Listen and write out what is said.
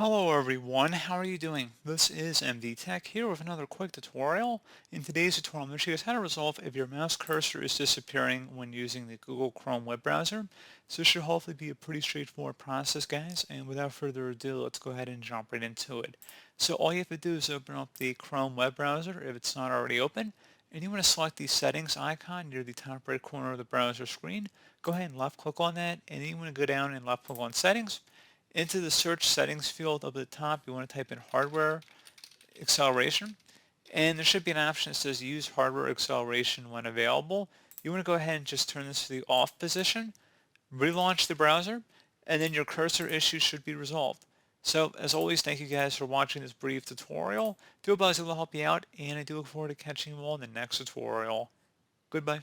Hello everyone, how are you doing? This is MD Tech here with another quick tutorial. In today's tutorial, I'm going to show you guys how to resolve if your mouse cursor is disappearing when using the Google Chrome web browser. So this should hopefully be a pretty straightforward process, guys, and without further ado, let's go ahead and jump right into it. So all you have to do is open up the Chrome web browser if it's not already open, and you want to select the settings icon near the top right corner of the browser screen. Go ahead and left click on that, and then you want to go down and left click on settings. Into the search settings field up at the top, you want to type in hardware acceleration, and there should be an option that says use hardware acceleration when available. You want to go ahead and just turn this to the off position, relaunch the browser, and then your cursor issue should be resolved. So as always, thank you guys for watching this brief tutorial. I do hope I was able to help you out, and I do look forward to catching you all in the next tutorial. Goodbye.